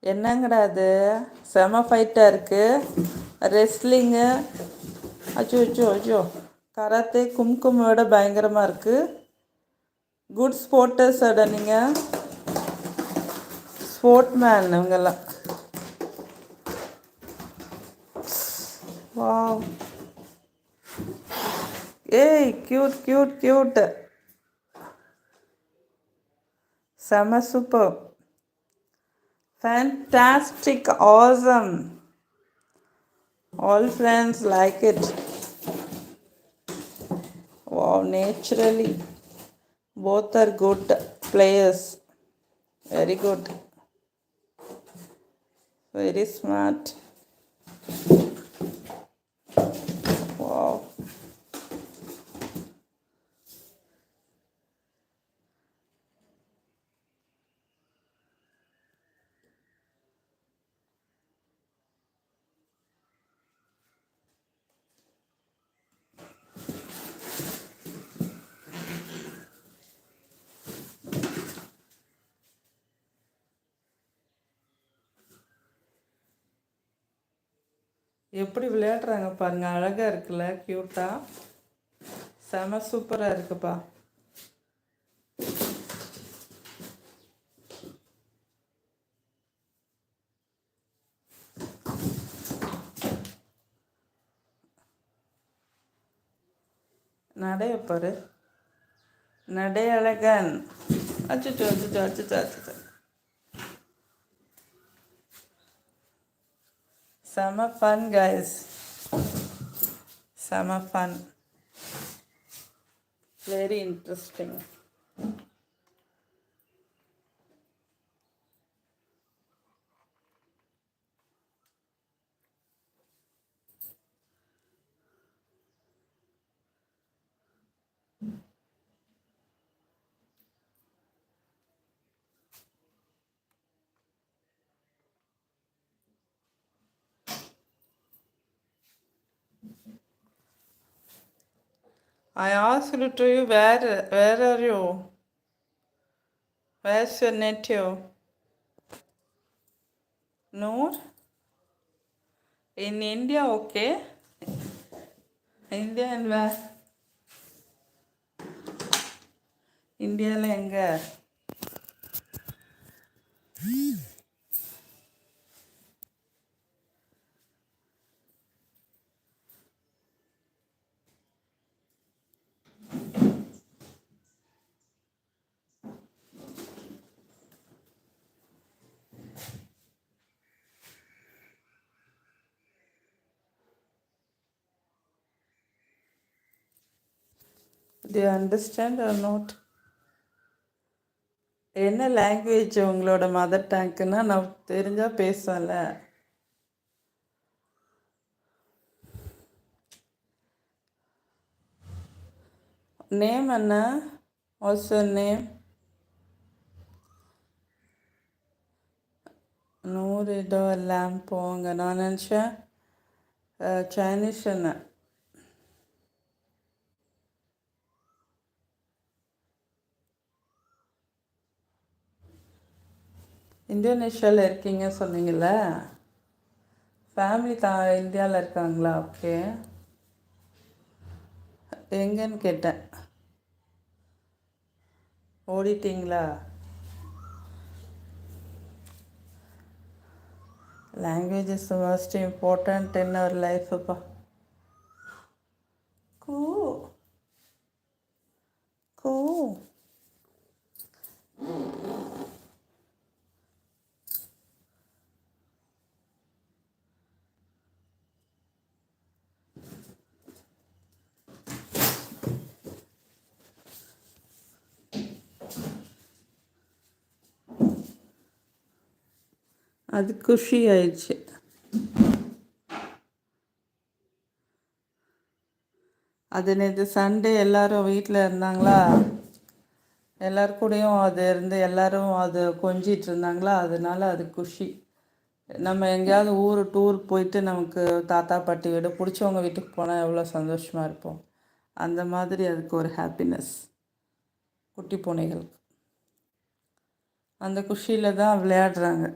என்னங்கடா அது? செம ஃபைட்டாக இருக்குது. ரெஸ்லிங்கு, அச்சோ அச்சோ அச்சோ, கராத்தே கும்குமோட பயங்கரமாக இருக்குது. குட் ஸ்போர்ட்டர்ஸோட நீங்கள் ஸ்போர்ட் மேன் இவங்கெல்லாம். வாவ், ஏய் க்யூட் க்யூட் க்யூட், செம super, fantastic, awesome. All friends like it. Wow, naturally. Both are good players. Very good. Very smart. Wow. எப்படி விளையாடுறாங்க பாருங்க, அழகாக இருக்குல்ல, க்யூட்டாக, செம சூப்பராக இருக்குப்பா. நடை பாரு, நடை அழகன். அச்சுச்சோ அச்சுச்சோ அச்சுச்சோ அச்சுச்சோ, செம ஃபன் கைஸ், செம fun, very interesting. I asked to you, where are you? Where's your native? Noor? In India, okay? India and where? இந்தியாவில் எங்கே? Do you understand or not? என்ன லாங்குவேஜ் உங்களோட மதர் டங்க்குன்னா நான் தெரிஞ்சால் பேசுவேன்ல. நேம் என்ன? What's your name? நூறு ஏதோ எல்லாம் போங்க. நான் நினச்சேன் சைனீஸ் என்ன. இந்தோனேஷியாவில் இருக்கீங்க சொன்னீங்கள்ல, ஃபேமிலி இந்தியாவில் இருக்காங்களா? ஓகே, எங்கன்னு கேட்டேன். ஓடிட்டிங்களா? Language is most important in our லைஃப்ப்பா. கூ கூ அது குஷி ஆயிடுச்சு. அது நேற்று சண்டே எல்லோரும் வீட்டில் இருந்தாங்களா, எல்லாருக்கூடையும் அது இருந்து எல்லோரும் அது கொஞ்சிட்டு இருந்தாங்களா, அதனால அது குஷி. நம்ம எங்கேயாவது டூர் போயிட்டு நமக்கு தாத்தா பாட்டி வீடு பிடிச்சவங்க வீட்டுக்கு போனால் எவ்வளோ சந்தோஷமாக இருப்போம். அந்த மாதிரி அதுக்கு ஒரு ஹாப்பினஸ் குட்டி பூனைகளுக்கு. அந்த குஷியில் தான் விளையாடுறாங்க.